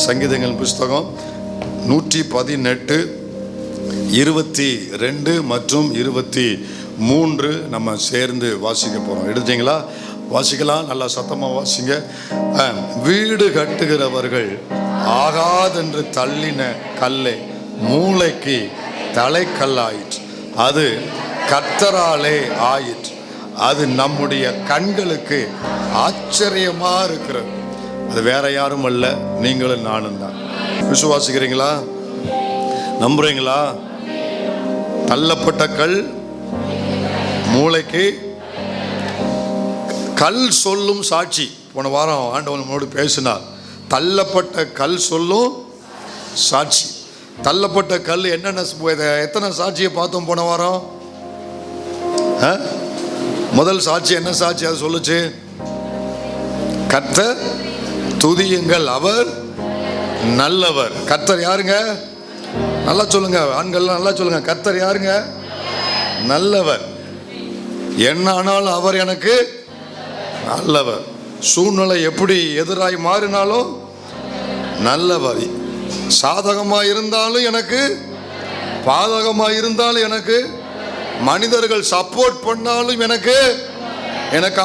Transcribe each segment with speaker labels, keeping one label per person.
Speaker 1: சங்கீதங்கள் புஸ்தகம் 118, 22 மற்றும் 23 நம்ம சேர்ந்து வாசிக்க போகிறோம். எடுத்தீங்களா? வாசிக்கலாம். நல்லா சத்தமாக வாசிங்க. வீடு கட்டுகிறவர்கள் ஆகாதென்று தள்ளின கல்லை மூளைக்கு தலைக்கல்லாயிற்று, அது கர்த்தராலே ஆயிற்று, அது நம்முடைய கண்களுக்கு ஆச்சரியமா இருக்கிறது. அது வேற யாரும் அல்ல, நீங்களும் நானும் தான். விசுவாசிக்கிறீங்களா? நம்புறீங்களா? தள்ளப்பட்ட கல் மூளைக்கு கல் சொல்லும் சாட்சி. போன வாரம் ஆண்டவன் நம்மோடு பேசினார். தள்ளப்பட்ட கல் சொல்லும் சாட்சி. தள்ளப்பட்ட கல் என்னென்ன, எத்தனை சாட்சியை பார்த்தோம் போன வாரம்? முதல் சாட்சி என்ன சாட்சி? அது சொல்லுச்சு, கர்த்தர் துதியுங்கள், அவர் நல்லவர். கர்த்தர் யாருங்க? நல்லா சொல்லுங்க ஆண்கள், நல்லா சொல்லுங்க. கர்த்தர் யாருங்க? நல்லவர். என்ன ஆனாலும் அவர் எனக்கு நல்லவர். சூழ்நிலை எப்படி எதிராய் மாறினாலும் நல்லவர். சாதகமாக இருந்தாலும் எனக்கு, பாதகமாக இருந்தாலும் எனக்கு, மனிதர்கள் சப்போர்ட் பண்ணாலும் எனக்கு,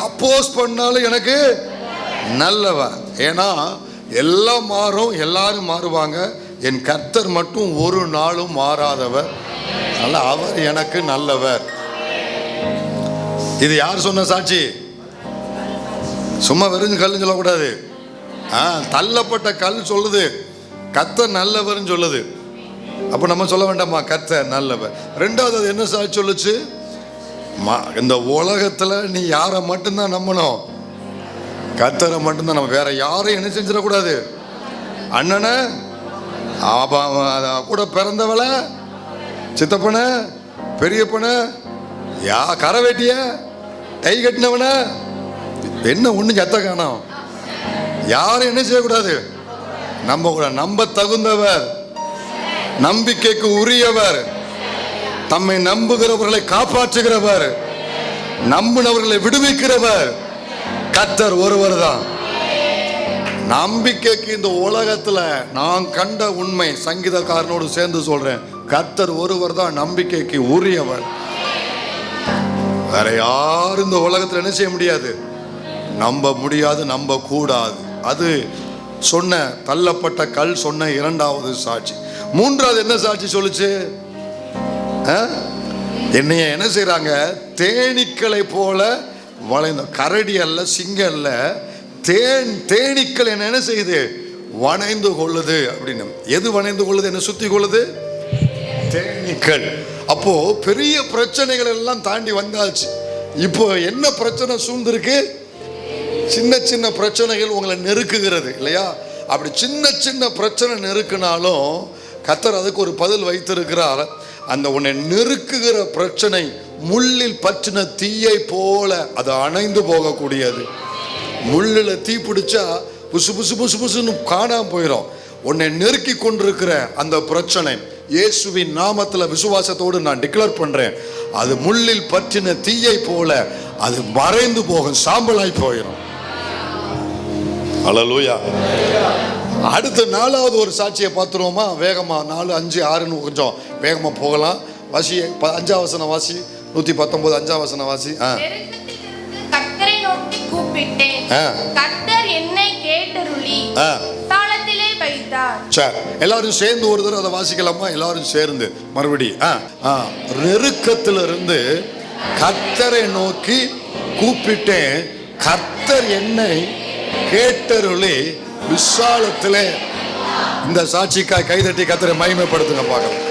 Speaker 1: அப்போஸ் பண்ணாலும் எனக்கு நல்லவர். ஏன்னா எல்லாம் மாறும், எல்லாரும் மாறுவாங்க. என் கர்த்தர் மட்டும் ஒரு நாளும் மாறாதவர். அதனால அவர் எனக்கு நல்லவர். இது யார் சொன்ன சாட்சி? சும்மா வெறும் கல்னு சொல்லக்கூடாது. தள்ளப்பட்ட கல் சொல்லுது கர்த்தர் நல்லவர்னு சொல்லுது. அப்போ நம்ம சொல்ல வேண்டாமா கர்த்தர் நல்லவர்? ரெண்டாவது அது என்ன சாட்சி சொல்லுச்சு? இந்த உலகத்தில் நீ யாரை மட்டும்தான் நம்பணும்? கர்த்தரை மட்டும்தான். நம்ம வேற யாரையும் என்ன செஞ்சிடக்கூடாது. அண்ணனை, கூட பிறந்தவள, சித்தப்பன, பெரியப்பன, கரை வெட்டிய, டை கட்டினவன, என்ன ஒண்ணு சத்த காணோம். யாரும் என்ன செய்யக்கூடாது, நம்ப கூட. நம்ப தகுந்தவர், நம்பிக்கைக்கு உரியவர், தம்மை நம்புகிறவர்களை காப்பாற்றுகிறவர், நம்பினவர்களை விடுவிக்கிறவர் கர்த்தர் ஒருவர் தான். நம்பிக்கைக்கு இந்த உலகத்துல நான் கண்ட உண்மை, சங்கீதக்காரனோடு சேர்ந்து சொல்றேன், கர்த்தர் ஒருவர் தான் நம்பிக்கைக்கு உரியவர். வேற யாரும் இந்த உலகத்துல என்ன செய்ய முடியாது, நம்ப முடியாது, நம்ப கூடாது. அது சொன்ன தள்ளப்பட்ட கல் சொன்ன இரண்டாவது சாட்சி. மூன்றாவது என்ன சாட்சி சொல்லுச்சு? என்னைய என்ன செய்யறாங்க, தேனீக்களை போல வளைந்த, கரடி அல்ல, சிங்கம் அல்ல, தேனீக்கள் என்ன செய்யுது, வணைந்து கொள்ளுது அப்படின்னு. எது வணைந்து கொள்ளுது, என்ன சுத்தி கொள்ளுது? தேனீக்கள். அப்போ பெரிய பிரச்சனைகள் எல்லாம் தாண்டி வந்தாச்சு. இப்போ என்ன பிரச்சனை சூழ்ந்திருக்கு? சின்ன சின்ன பிரச்சனைகள் உங்களை நெருக்குகிறது இல்லையா? அப்படி சின்ன சின்ன பிரச்சனை நெருக்குனாலும் கர்த்தர் அதுக்கு ஒரு பதில் வைத்திருக்கிறார். அந்த உன்னை நெருக்குகிற பிரச்சனை முள்ளில் பற்றின தீயை போல அது அணைந்து போகக்கூடியது. முள்ளில் தீ பிடிச்சா புசு புசு புசு புசுன்னு காணாம போயிடும். உன்னை நெருக்கி கொண்டிருக்கிற அந்த பிரச்சனை இயேசுவின் நாமத்தில் விசுவாசத்தோடு நான் டிக்ளேர் பண்றேன், அது முள்ளில் பற்றின தீயை போல அது மறைந்து போகும், சாம்பலாய் போயிடும். அல்லேலூயா. அடுத்த நாலாவது ஒரு சாட்சியை பார்த்துருவோமா? வேகமா 4, 5, 6ன்னு கொஞ்சம் வேகமா போகலாம். வாசி 5ஆம் வசனம் வாசி. 119 5ஆம் வசனம் வாசி.
Speaker 2: கர்த்தரை நோக்கி கூப்பிட்டேன், கர்த்தர் என்னை கேட்டருளி தாளத்திலே வைத்தார்.
Speaker 1: சரி, எல்லாரும் சேர்ந்து ஒரு தடவை அதை வாசிக்கலாமா? எல்லாரும் சேர்ந்து மறுபடி. நெருக்கத்திலிருந்து கர்த்தரை நோக்கி கூப்பிட்டேன், கர்த்தர் என்னை கேட்டருளி விசாலத்திலே. இந்த சாட்சிக்காய் கைதட்டி கர்த்தரை மகிமைப்படுத்துங்க பார்க்கலாம்.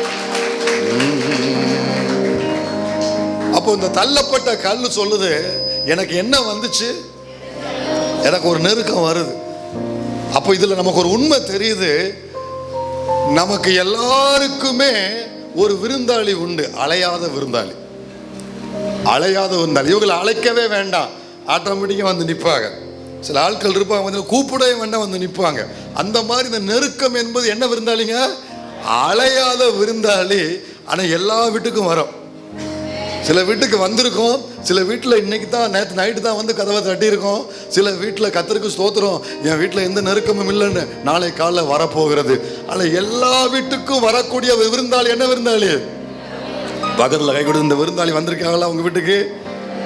Speaker 1: அப்போ இந்த தள்ளப்பட்ட கல் சொல்லுது, எனக்கு என்ன வந்துச்சு, எனக்கு ஒரு நெருக்கம் வருது. அப்போ இதுல நமக்கு ஒரு உண்மை தெரியுது, நமக்கு எல்லாருக்குமே ஒரு விருந்தாளி உண்டு, அலையாத விருந்தாளி. அலையாத விருந்தாளி. இவங்களை அழைக்கவே வேண்டாம், ஆட்டோமேட்டிக்கா வந்து நிற்பாங்க. சில ஆட்கள் இருப்பாங்க, வந்து கூப்பிடவே வேண்டாம், வந்து நிற்பாங்க. அந்த மாதிரி இந்த நெருக்கம் என்பது என்ன விருந்தாளிங்க? அலையாத விருந்தாளி. ஆனா எல்லா வீட்டுக்கும் வரும். சில வீட்டுக்கு வந்திருக்கோம், சில வீட்டில் இன்னைக்கு தான், நேற்று நைட்டு தான் வந்து கதவை தட்டியிருக்கோம். சில வீட்டில் கர்த்தருக்கு ஸ்தோத்திரம், என் வீட்டில் எந்த நெருக்கமும் இல்லைன்னு நாளை காலைல வரப்போகிறது. ஆனால் எல்லா வீட்டுக்கும் வரக்கூடிய விருந்தாளி என்ன விருந்தாளி? பக்கத்தில் கை கொடுத்து இந்த விருந்தாளி வந்திருக்காங்களா உங்க வீட்டுக்கு?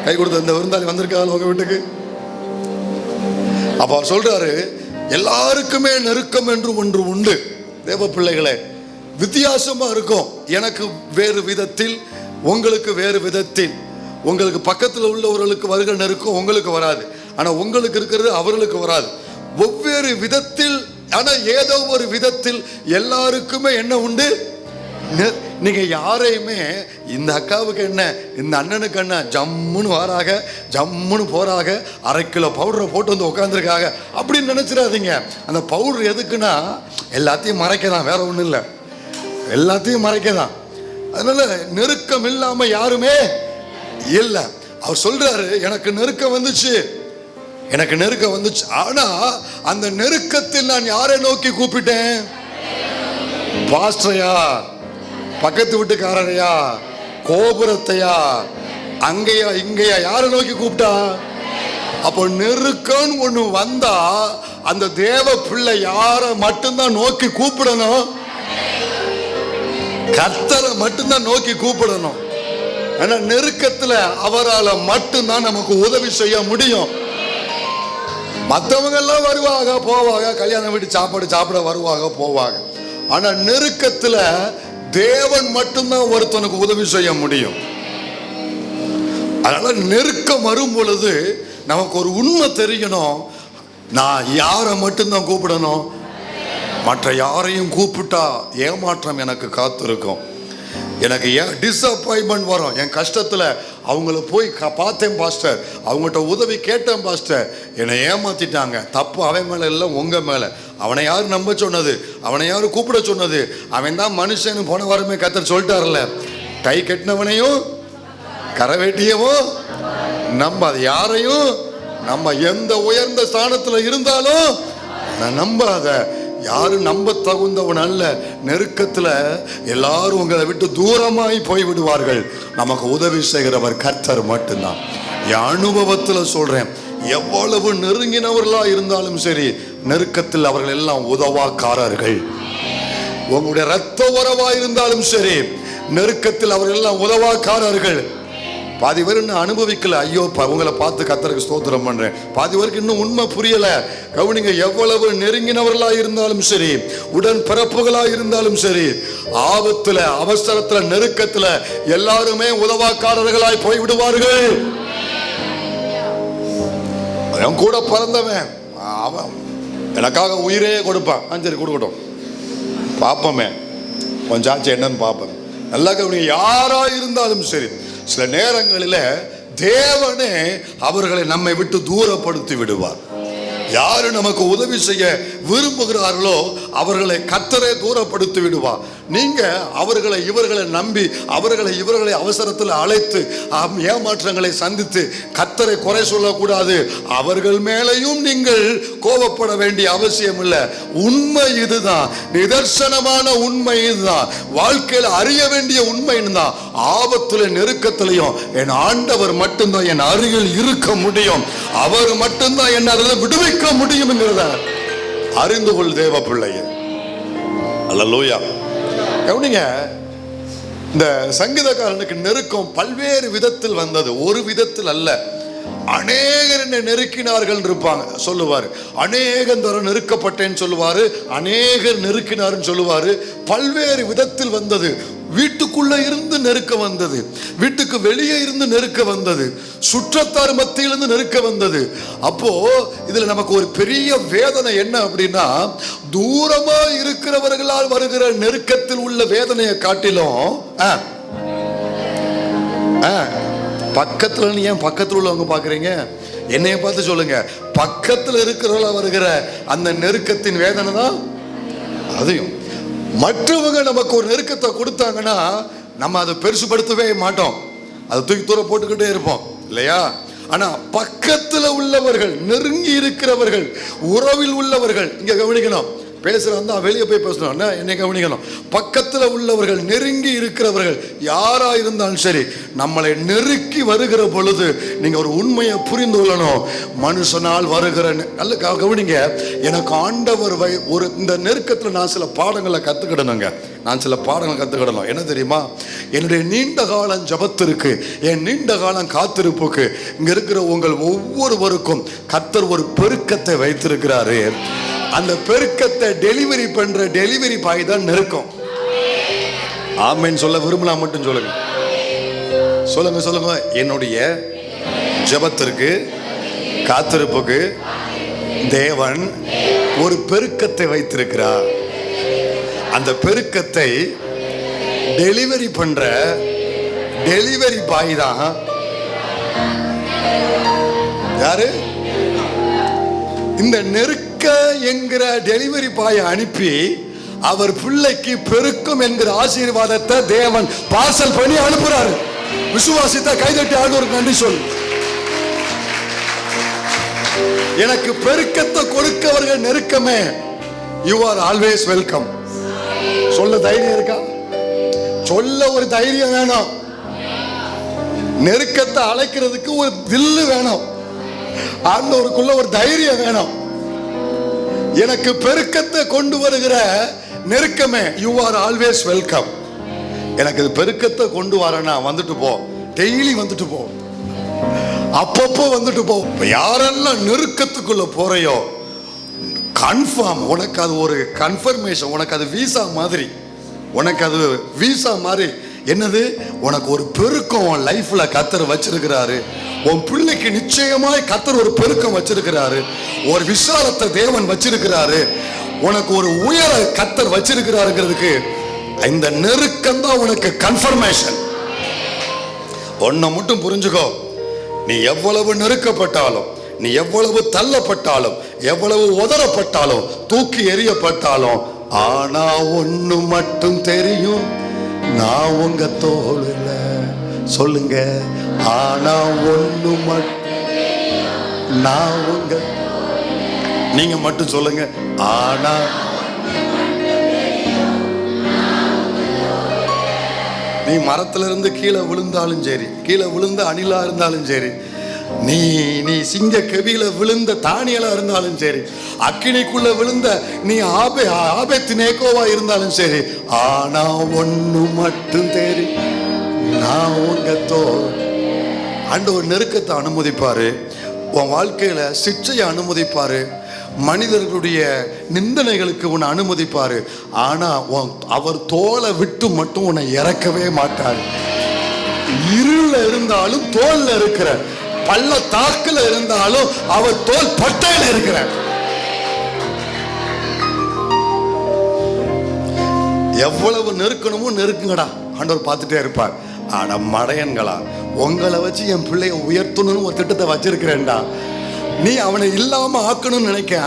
Speaker 1: கை கொடுத்த இந்த விருந்தாளி வந்திருக்காங்களா உங்க வீட்டுக்கு? அப்ப அவர் சொல்றாரு, எல்லாருக்குமே நெருக்கம் என்று ஒன்று உண்டு. தேவ பிள்ளைகளே, வித்தியாசமா இருக்கும். எனக்கு வேறு விதத்தில், உங்களுக்கு வேறு விதத்தில். உங்களுக்கு பக்கத்தில் உள்ளவர்களுக்கு வருகிற நெருக்கம் உங்களுக்கு வராது, ஆனா உங்களுக்கு இருக்கிறது அவர்களுக்கு வராது. ஒவ்வொரு விதத்தில், ஆனா ஏதோ ஒரு விதத்தில் எல்லாருக்குமே என்ன உண்டு? நீங்க யாரையுமே இந்த அக்காவுக்கு என்ன, இந்த அண்ணனுக்கு என்ன, ஜம்முன்னு வாராக, ஜம்முன்னு போறாக, 1/2 கிலோ பவுடரை போட்டு வந்து உட்காந்துருக்காங்க அப்படின்னு நினைச்சிடாதீங்க. அந்த பவுடர் எதுக்குன்னா எல்லாத்தையும் மறைக்கதான், வேற ஒன்றும் இல்லை, எல்லாத்தையும் மறைக்கதான். அதனால நெருக்கம் இல்லாம யாருமே இல்லை. அவர் சொல்றாரு, எனக்கு நெருக்கம் வந்துச்சு, எனக்கு நெருக்கம் வந்துச்சு. ஆனா அந்த நெருக்கத்தில் நான் யாரை நோக்கி கூப்பிட்டேன்? பாஸ்டரையா, பக்கத்து வீட்டுக்காரரையா, கோபுரத்தையா, அங்கேயா இங்கேயா, யாரை நோக்கி கூப்பிட்டா? அப்போ நெருக்கம் ஒண்ணு வந்தா அந்த தேவ பிள்ளை யாரை மட்டும்தான் நோக்கி கூப்பிடணும்? கர்த்தரை மட்டும்தான் நோக்கி கூப்பிடணும். ஆனா நெருக்கத்துல அவரால் மட்டும்தான் நமக்கு உதவி செய்ய முடியும். மற்றவங்க எல்லாம் வருவாங்க போவாங்க, கல்யாணம் வீட்டு சாப்பாடு சாப்பிட வருவாங்க போவாங்க. ஆனா நெருக்கத்துல தேவன் மட்டும்தான் ஒருத்தனுக்கு உதவி செய்ய முடியும். அதனால நெருக்கம் வரும் பொழுது நமக்கு ஒரு உண்மை தெரியணும், நான் யாரை மட்டும்தான் கூப்பிடணும், மற்ற யாரையும் கூப்பிட்டா ஏமாற்றம் எனக்கு காத்திருக்கும். எனக்கு டிஸப்பாயின்மெண்ட் வரும். என் கஷ்டத்தில் அவங்கள போய் பார்த்தேன் பாஸ்டர், அவங்ககிட்ட உதவி கேட்டேன் பாஸ்டர், என்னை ஏமாத்திட்டாங்க. தப்பு அவன் மேலே இல்லை, உங்கள் மேலே. அவனை யார் நம்ப சொன்னது? அவனை யார் கூப்பிட சொன்னது? அவன் தான் மனுஷன். போன வாரமே கர்த்தர் சொல்லிட்டார்ல, கை கட்டினவனையும் கரை வெட்டியவும் நம்பாத. யாரையும் நம்ம எந்த உயர்ந்த ஸ்தானத்தில் இருந்தாலும் நம்பாத. யாரும் நம்ப தகுந்தவன் அல்ல. நெருக்கத்தில் எல்லாரும் உங்களை விட்டு தூரமாய் போய் விடுவார்கள். நமக்கு உதவி செய்கிறவர் கர்த்தர் மட்டும்தான். என் அனுபவத்தில் சொல்றேன், எவ்வளவு நெருங்கினவர்களா இருந்தாலும் சரி, நெருக்கத்தில் அவர்கள் எல்லாம் உதவாக்காரர்கள். உங்களுடைய இரத்த உறவா இருந்தாலும் சரி, நெருக்கத்தில் அவர்கள் எல்லாம் உதவாக்காரர்கள். பாதி பேர் இன்னும் அனுபவிக்கல. ஐயோ, உங்களை பார்த்து கர்த்தருக்கு ஸ்தோத்திரம் பண்றேன். பாதி பேருக்கு இன்னும் உண்மை புரியல. கவனிங்க, எவ்வளவு நெருங்கினவர்களா இருந்தாலும் சரி, உடன் பிறப்புகளா இருந்தாலும் சரி, ஆபத்துல, அவசரத்துல, நெருக்கத்துல எல்லாருமே உதவாக்காரர்களாய் போய் விடுவார்கள். அவன் கூட பிறந்தவன், அவன் எனக்காக உயிரே கொடுப்பான். சரி, கொடுக்கட்டும், பார்ப்போமே, கொஞ்சம் ஆச்சு என்னன்னு பார்ப்பேன். நல்லா கவனிங்க, யாரா இருந்தாலும் சரி, சில நேரங்களில் தேவனே அவர்களை நம்மை விட்டு தூரப்படுத்தி விடுவார். யாரு நமக்கு உதவி செய்ய விரும்புகிறார்களோ அவர்களை கர்த்தரே தூரப்படுத்தி விடுவார். நீங்க அவர்களை இவர்களை நம்பி இவர்களை அவசரத்தில் அழைத்து ஏமாற்றங்களை சந்தித்து கர்த்தரை குறை சொல்லக்கூடாது. அவர்கள் மேலையும் நீங்கள் கோபப்பட வேண்டிய அவசியம் இல்லை. உண்மை இதுதான், நிதர்சனமான உண்மை இதுதான், வாழ்க்கையில் அறிய வேண்டிய உண்மை இதுதான். ஆபத்துல நெருக்கத்திலையும் என் ஆண்டவர் மட்டும்தான் என் அருகில் இருக்க முடியும். அவர் மட்டும்தான் என்ன விடுவிக்க முடியும் என்கிறத அறிந்து கொள் தேவ பிள்ளையே. அல்லேலூயா. கவனிங்க, இந்த சங்கீதக்காரனுக்கு நெருக்கம் பல்வேறு விதத்தில் வந்தது, ஒரு விதத்தில் அல்ல. அநேகர் என்னை நெருக்கினார்கள் இருப்பாங்க சொல்லுவாரு, அநேகம் தர நெருக்கப்பட்டேன்னு சொல்லுவாரு, அநேகர் நெருக்கினார்னு சொல்லுவாரு. பல்வேறு விதத்தில் வந்தது. வீட்டுக்குள்ள இருந்து நெருக்க வந்தது, வீட்டுக்கு வெளியே இருந்து நெருக்க வந்தது, சுற்றத்தார் மத்தியிலிருந்து நெருக்க வந்தது. அப்போ இதுல நமக்கு ஒரு பெரிய வேதனை என்ன அப்படின்னா, தூரமா இருக்கிறவர்களால் வருகிற நெருக்கத்தில் உள்ள வேதனையை காட்டிலும் பக்கத்துல, ஏன் பக்கத்துல உள்ளவங்க பாக்குறீங்க, என்னைய பார்த்து சொல்லுங்க, பக்கத்துல இருக்கிறவங்கள வருகிற அந்த நெருக்கத்தின் வேதனை தான் அதையும். மற்றவங்க நமக்கு ஒரு நெருக்கத்தை கொடுத்தாங்கன்னா நம்ம அதை பெருசுபடுத்தவே மாட்டோம், அதை தூக்கி தூர போட்டுக்கிட்டே இருப்போம் இல்லையா? ஆனா பக்கத்துல உள்ளவர்கள், நெருங்கி இருக்கிறவர்கள், உறவில் உள்ளவர்கள், இங்க கவனிக்கணும், பேசுறாங்க, வெளியே போய் பேசணும். என்னை கவனிக்கணும். பக்கத்தில் உள்ளவர்கள், நெருங்கி இருக்கிறவர்கள் யாரா இருந்தாலும் சரி, நம்மளை நெருக்கி வருகிற பொழுது நீங்க ஒரு உண்மையை புரிந்து கொள்ளணும். மனுஷனால் வருகிற நல்ல கவனிங்க. எனக்கு ஆண்டவர் ஒரு இந்த நெருக்கத்தில் நான் சில பாடங்களை கத்துக்கிடணுங்க. நான் சில பாடங்களை கத்துக்கிடணும். என்ன தெரியுமா? என்னுடைய நீண்ட காலம் ஜபத்திற்கு, என் நீண்ட காலம் காத்திருப்புக்கு இங்க இருக்கிற உங்கள் ஒவ்வொருவருக்கும் கர்த்தர் ஒரு பெருக்கத்தை வைத்திருக்கிறாரு. அந்த பெருக்கத்தை டெலிவரி பண்ற டெலிவரி பாய் தான் நெருக்கம். ஆமென் சொல்ல விரும்பலாம் மட்டும் சொல்லுங்க. சொல்லுங்க சொல்லுங்க. என்னுடைய ஜெபத்திற்கு, காத்திருப்புக்கு தேவன் ஒரு பெருக்கத்தை வைத்திருக்கிறார். அந்த பெருக்கத்தை டெலிவரி பண்ற டெலிவரி பாய் தான் யாரு? இந்த நெருக்க என்கிற டெலிவரி பாயை அனுப்பி அவர் பிள்ளைக்கு பெருக்கம் என்கிற ஆசீர்வாதத்தை தேவன் பார்சல் பண்ணி அனுப்புறாரு. விசுவாசித்த கைதட்டி ஆண்டவருக்கு நன்றி சொல். எனக்கு பெருக்கத்தை கொடுக்கவர்கள் நெருக்கமே. You are always welcome. சொல்ல தைரியம் இருக்கா? சொல்ல ஒரு தைரியம் வேணும். நெருக்கத்தை அழைக்கிறதுக்கு ஒரு தில்லு வேணும். ஆண்டவருக்குள்ள ஒரு தைரியம் வேணும். எனக்கு பெருக்கத்தை கொண்டு வருகிற நெருக்கமே, யூ ஆர் ஆல்வேஸ் வெல்கம். எனக்கு பெருக்கத்தை கொண்டு வரனா வந்துட்டு போ, டெய்லி வந்துட்டு போ, அப்பப்போ வந்துட்டு போ. யாரெல்லாம் நெருக்கத்துக்குள்ள போறையோ கன்ஃபார்ம் உனக்கு அது ஒரு கன்ஃபர்மேஷன், உனக்கு அது வீசா மாதிரி, உனக்கு அது வீசா மாதிரி. என்னது? உனக்கு ஒரு பெருக்கம் உன் லைஃப்ல கர்த்தர் வச்சிருக்கிறாரு. உன் பிள்ளைக்கு நிச்சயமாய் கர்த்தர் ஒரு பெருக்கம் வச்சிருக்கிறாரு. ஒரு விசாலத்தை தேவன் வச்சிருக்கிறாரு. உனக்கு ஒரு உயர கர்த்தர் வச்சிருக்கிறாருங்கிறதுக்கு இந்த நெருக்கம் தான் உனக்கு கன்ஃபர்மேஷன். ஒன்ன மட்டும் புரிஞ்சுக்கோ. நீ எவ்வளவு நெருக்கப்பட்டாலும், நீ எவ்வளவு தள்ளப்பட்டாலும், எவ்வளவு உதறப்பட்டாலும், தூக்கி எறியப்பட்டாலும், ஆனா ஒண்ணு மட்டும் தெரியும், நான் உங்க தோளுல. சொல்லுங்க. ஆனா ஒண்ணு மட்டும், நான் உங்க. நீங்க மட்டும் சொல்லுங்க. ஆனா நீ மரத்துல இருந்து கீழே விழுந்தாலும் சரி, கீழே விழுந்த அணிலா இருந்தாலும் சரி, நீ நீ சிங்க கவியில விழுந்த தானியலா இருந்தாலும் சரி, அக்கினிக்குள்ள விழுந்த நீ ஆபேத்நேகோவா இருந்தாலும் சரி, ஆனா ஒண்ணு மட்டும் தெரியும், நான் உங்க தோள். ஆண்டவர் நெருக்கத்தை அனுமதிப்பாரு. உன் வாழ்க்கையில சிக்ஷையை அனுமதிப்பாரு. மனிதர்களுடைய நிந்தனைகளுக்கு உன்னை அனுமதிப்பாரு. ஆனா அவர் தோலை விட்டு மட்டும் உன்னை இறக்கவே மாட்டார். இருள இருந்தாலும் தோல்ல இருக்கிற, பள்ளத்தாக்குல இருந்தாலும் அவர் தோல் பட்டையில இருக்கிற. எவ்வளவு நெருக்கணுமோ நெருக்குங்கடா, ஆண்டவர் பார்த்துட்டே இருப்பார். ஆனா மடையன்களா, உங்களை வச்சு என் பிள்ளைய உயர்த்தணும்னு ஒரு திட்டத்தை வச்சிருக்கிறேன்டா. நீ அவனை இல்லாம ஆக்கணும்னு நினைக்க,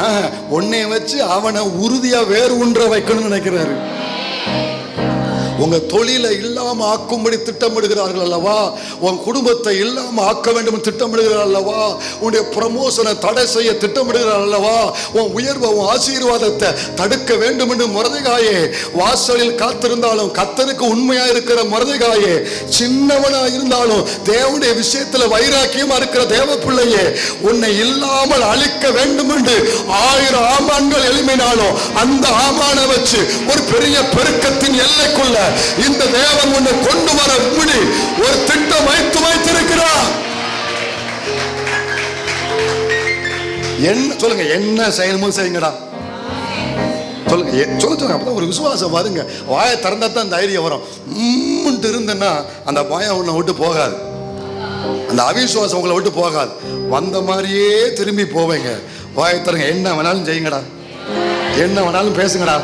Speaker 1: உன்னை வச்சு அவனை உறுதியா வேறு ஒன்ற வைக்கணும்னு நினைக்கிறாரு. உங்க தொழிலை இல்லாம ஆக்கும்படி திட்டமிடுகிறார்கள் அல்லவா? உன் குடும்பத்தை இல்லாம ஆக்க வேண்டும் திட்டமிடுகிறார் அல்லவா? உன்னுடைய ப்ரமோஷனை தடை செய்ய திட்டமிடுகிறார் அல்லவா? உன் உயர்வை, உன் ஆசீர்வாதத்தை தடுக்க வேண்டும் என்று மொர்தெகாயே வாசலில் காத்திருந்தாலும், கர்த்தருக்கு உண்மையா இருக்கிற மொர்தெகாயே, சின்னவனா இருந்தாலும் தேவனுடைய விஷயத்துல வைராக்கியமா இருக்கிற தேவ பிள்ளையே, உன்னை இல்லாமல் அழிக்க வேண்டும் என்று 1000 ஆமான்கள் எழுப்பினாலும் அந்த ஆமானை வச்சு ஒரு பெரிய பெருக்கத்தின் எல்லைக்குள்ள இந்த தேவன் உன்னை கொண்டு வர முடி ஒரு திட்டம் வைத்திருக்கிறார். என்ன சொல்லுங்க, என்ன செய்யணுமோ செய்யுங்கடா. சொல்லுங்க, சொல்லுங்க. அப்பதான் ஒரு விசுவாசம் வருங்க. வாயை திறந்தா தான் தைரியம் வரும். இருந்தேன்னா அந்த பயம் உன்னை விட்டு போகாது, அந்த அவிசுவாசம் உங்களை விட்டு போகாது. வந்த மாதிரியே திரும்பி போவேங்க. வாயை தருங்க. என்ன வேணாலும் செய்யுங்கடா, என்ன வேணாலும் பேசுங்கடா,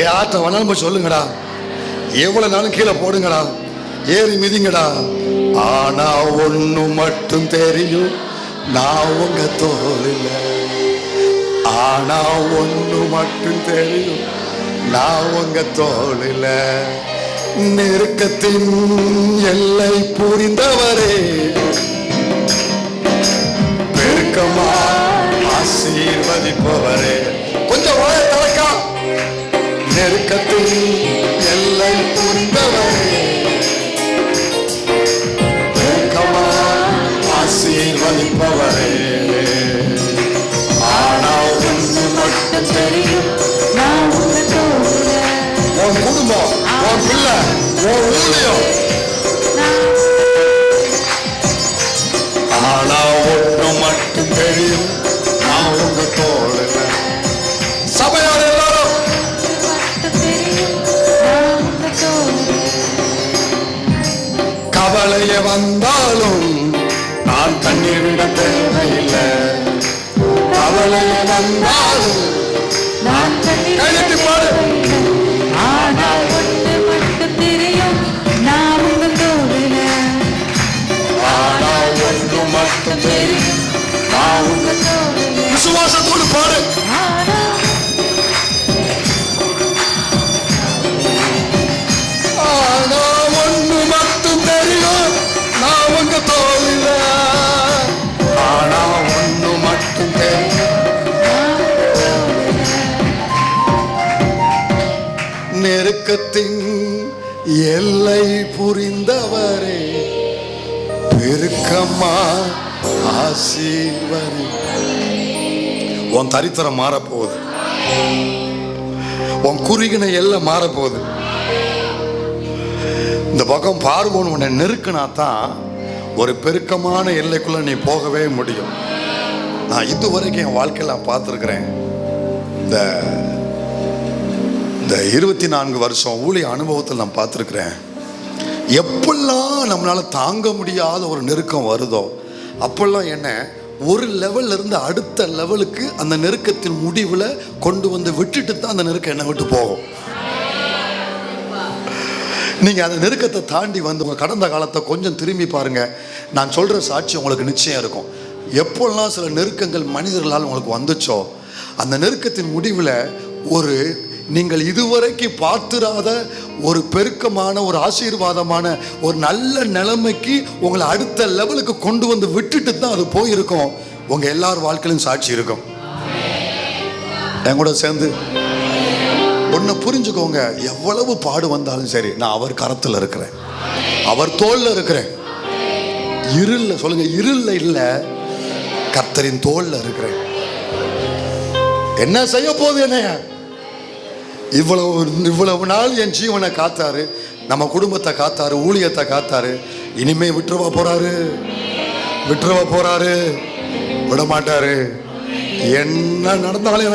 Speaker 1: யார்கிட்ட வேணாலும் போய் சொல்லுங்கடா, எவ்வளவு நாளும் கீழே போடுங்கடா, ஏறி மிதிங்கடா. ஆனா ஒண்ணு மட்டும் தெரியும், நான் உங்க தோளில. ஆனா ஒண்ணு மட்டும் தெரியும், நான் உங்க தோளில. நெருக்கத்தின் எல்லை புரிந்தவரே, பெருக்கமா ஆசீர்வதிப்பவரே. கொஞ்சம் நெருக்கத்தில் எல்லை புரிந்தவரே, ஆசீர்வதிப்பவரே. ஆனால் ஒன்று மட்டும் தெரியும், உன் குடும்பம், உன் பிள்ளை, உன் ஊழியம். ஆனா ஒன்று மட்டும் தெரியும், நான் உங்க தோழல. சபையார் எல்லாரும் கவலைய வந்தாலும் நான் தண்ணீர் விட தேவையில்லை. கவலைய வந்தாலும் நான் கையெழுத்தி பாடு.
Speaker 3: ஆனால் ஒன்று மட்டும் தெரியும், நான் உங்க தோழல.
Speaker 1: ஆனால் ஒன்று மட்டும் தெரியும், நான் உங்க
Speaker 3: தோழல.
Speaker 1: விசுவாசத்தோடு பாடு. ஆனா ஒன்று மட்டும் தெரியும், நான் உங்க தோழல. ஆனா ஒன்று மட்டும் தெரியும், நெருக்கத்தின் எல்லை புரிந்தவரே, பெருக்கமா ஆசீர்வதி. உன் தரித்திரம் மாறப்போகுது, உன் குறுகின எல்லை மாறப்போகுது. இந்த பக்கம் பார்வோன்னு உன்னை நெருக்கினா தான் ஒரு பெருக்கமான எல்லைக்குள்ள நீ போகவே முடியும். நான் இதுவரைக்கும் என் வாழ்க்கையில் நான் பார்த்துருக்கிறேன். இந்த 24 வருஷம் ஊழிய அனுபவத்தில் நான் பார்த்துருக்கிறேன். எப்பெல்லாம் நம்மளால தாங்க முடியாத ஒரு நெருக்கம் வருதோ அப்பெல்லாம் என்ன ஒரு லெவல்ல இருந்து அடுத்த லெவலுக்கு அந்த நெருக்கத்தின் முடிவில் கொண்டு வந்து விட்டுட்டு தான் அந்த நெருக்கம் என்னை விட்டு போகும். நீங்கள் அந்த நெருக்கத்தை தாண்டி வந்து உங்கள் கடந்த காலத்தை கொஞ்சம் திரும்பி பாருங்கள். நான் சொல்கிற சாட்சி உங்களுக்கு நிச்சயம் இருக்கும். எப்போல்லாம் சில நெருக்கங்கள் மனிதர்களால் உங்களுக்கு வந்துச்சோ அந்த நெருக்கத்தின் முடிவில் ஒரு நீங்கள் இதுவரைக்கு பார்த்திராத ஒரு பெருக்கமான ஒரு ஆசீர்வாதமான ஒரு நல்ல நிலைமைக்கு உங்களை அடுத்த லெவலுக்கு கொண்டு வந்து விட்டுட்டு தான் அது போயிருக்கும். உங்கள் எல்லார் வாழ்க்கையிலும் சாட்சி இருக்கும். என் கூட சேர்ந்து ஒன்று புரிஞ்சுக்கோங்க, எவ்வளவு பாடு வந்தாலும் சரி நான் அவர் கரத்தில் இருக்கிறேன், அவர் தோளில் இருக்கிறேன். இருள சொல்லுங்க, இருள இல்லை, கர்த்தரின் தோளில் இருக்கிறேன். என்ன செய்ய போகுது என்னைய? இவ்வளவு நாள் என் ஜீவனை காத்தாரு, நம்ம குடும்பத்தை காத்தாரு, ஊழியத்தை காத்தாரு. இனிமே விட்டுருவா போறாரு, விட மாட்டாரு. என்ன நடந்தாலும்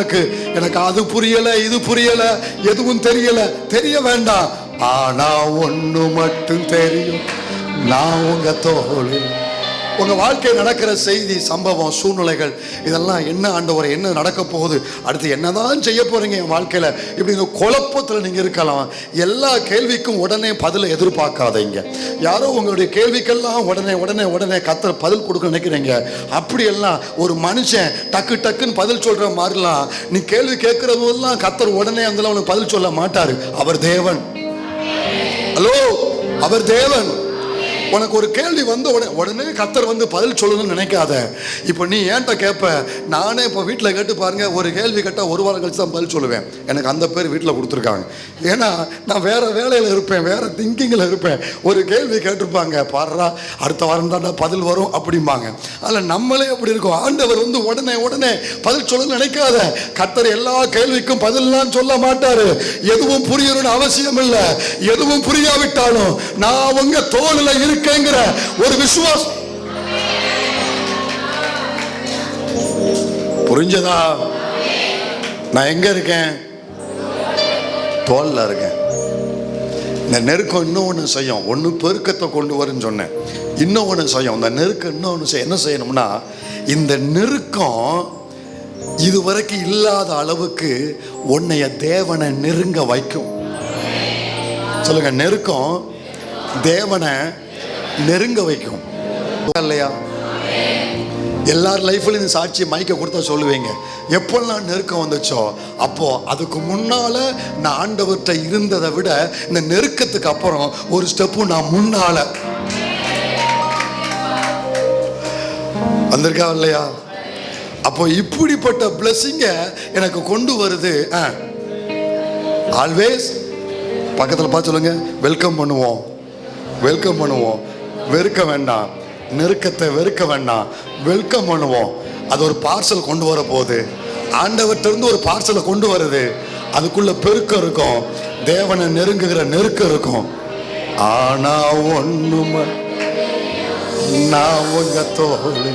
Speaker 1: எனக்கு அது புரியல, இது புரியல, எதுவும் தெரிய வேண்டாம். ஆனா ஒண்ணு மட்டும் தெரியும், நான் உங்க தோழி. உங்க வாழ்க்கையில் நடக்கிற செய்தி, சம்பவம், சூழ்நிலைகள் இதெல்லாம் என்ன ஆண்டவரே, என்ன நடக்க போகுது, அடுத்து என்னதான் செய்ய போறீங்க என் வாழ்க்கையில, இப்படி இந்த குழப்பத்தில் நீங்க இருக்கலாம். எல்லா கேள்விக்கும் உடனே பதிலை எதிர்பார்க்காதீங்க. யாரோ உங்களுடைய கேள்விக்கெல்லாம் உடனே கர்த்தர் பதில் கொடுக்க நினைக்கிறீங்க. அப்படியெல்லாம் ஒரு மனுஷன் டக்குன்னு பதில் சொல்ற மாதிரிலாம் நீ கேள்வி கேட்கிற போதெல்லாம் கர்த்தர் உடனே அந்த அவனுக்கு பதில் சொல்ல மாட்டாரு. அவர் தேவன். ஹலோ, அவர் தேவன். உனக்கு ஒரு கேள்வி வந்த உடனே கர்த்தர் வந்து பதில் சொல்லணும்னு நினைக்காத. இப்போ நீ ஏன்ட்ட கேட்ப, நானே இப்போ வீட்டில் கேட்டு பாருங்க, ஒரு கேள்வி கேட்டால் ஒரு வாரம் கழிச்சு தான் பதில் சொல்லுவேன். எனக்கு அந்த பேர் வீட்டில் கொடுத்துருக்காங்க. ஏன்னா நான் வேற வேலையில் இருப்பேன், வேற திங்கிங்கில் இருப்பேன். ஒரு கேள்வி கேட்டிருப்பாங்க, பாடுறா அடுத்த வாரம் தாண்டா பதில் வரும் அப்படிம்பாங்க. அதில் நம்மளே அப்படி இருக்கும். ஆண்டவர் வந்து உடனே பதில் சொல்லணும்னு நினைக்காத. கர்த்தர் எல்லா கேள்விக்கும் பதில்லாம் சொல்ல மாட்டாரு. எதுவும் புரியணும்னு அவசியம் இல்லை. எதுவும் புரியாவிட்டாலும் நான் உங்க தோளில் இருக்கேங்கிற ஒரு விசுவாசம். புரிஞ்சதா? நான் எங்க இருக்கேன்? தோல்ல இருக்கேன். இந்த நெருக்கம் இன்னொன்று செய்யும். ஒன்று பெருக்கத்தை கொண்டு வருன்னு சொன்னேன், இன்னொன்று செய்யும். இந்த நெருக்கம் இன்னொன்று என்ன செய்யணும்னா, இந்த நெருக்கம் இதுவரைக்கும் இல்லாத அளவுக்கு உன்னைய தேவனை நெருங்க வைக்கும். சொல்லுங்க, நெருக்கம் தேவனை நெருங்க வைக்கும் இல்லையா? எல்லார் லைஃப்லையும் சாட்சி மைக்க கொடுத்தா சொல்லுவீங்க. எப்பெல்லாம் நெருக்கம் வந்துச்சோ அப்போ அதுக்கு முன்னால நான் ஆண்டவர்கிட்ட இருந்ததை விட இந்த நெருக்கத்துக்கு அப்புறம் ஒரு ஸ்டெப்பு நான் முன்னால வந்திருக்கா இல்லையா? அப்போ இப்படிப்பட்ட பிளஸிங்க எனக்கு கொண்டு வருது. ஆல்வேஸ் பக்கத்தில் பார்த்து சொல்லுங்க, வெல்கம் பண்ணுவோம், வெல்கம் பண்ணுவோம். வெறுக்க வேண்டாம், நெருக்கத்தை வெறுக்க வேண்டாம், வெல்கம் பண்ணுவோம். அது ஒரு பார்சல் கொண்டு வர போகுது. ஆண்டவர்கிட்ட ஒரு பார்சலை கொண்டு வருது. அதுக்குள்ள பெருக்கம் இருக்கும், தேவனை நெருங்குகிற நெருக்கம் இருக்கும். ஆனா ஒண்ணுமே நான் உங்க தோழி.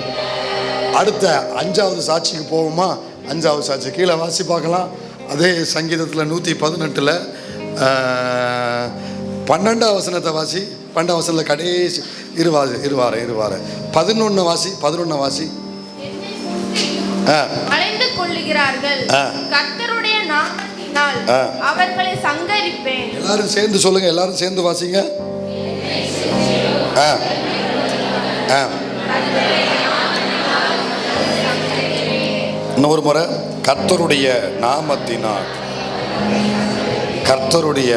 Speaker 1: அடுத்த 5வது சாட்சிக்கு போவோமா? 5வது சாட்சி கீழே வாசி பார்க்கலாம். அதே சங்கீதத்தில் 118 12வது வசனத்தை வாசி. 12வது வசனத்தில் கடைசி இருவார 11 வாசி. 11 வாசி.
Speaker 2: அலைந்து கொள்ளுகிறார்கள், கர்த்தருடைய நாமத்தினால் அவர்களை சங்கரிப்பேன்.
Speaker 1: எல்லாரும் சேர்ந்து சொல்லுங்க, எல்லாரும் சேர்ந்து வாசிங்க. இன்னொரு முறை, கர்த்தருடைய நாமத்தினால், கர்த்தருடைய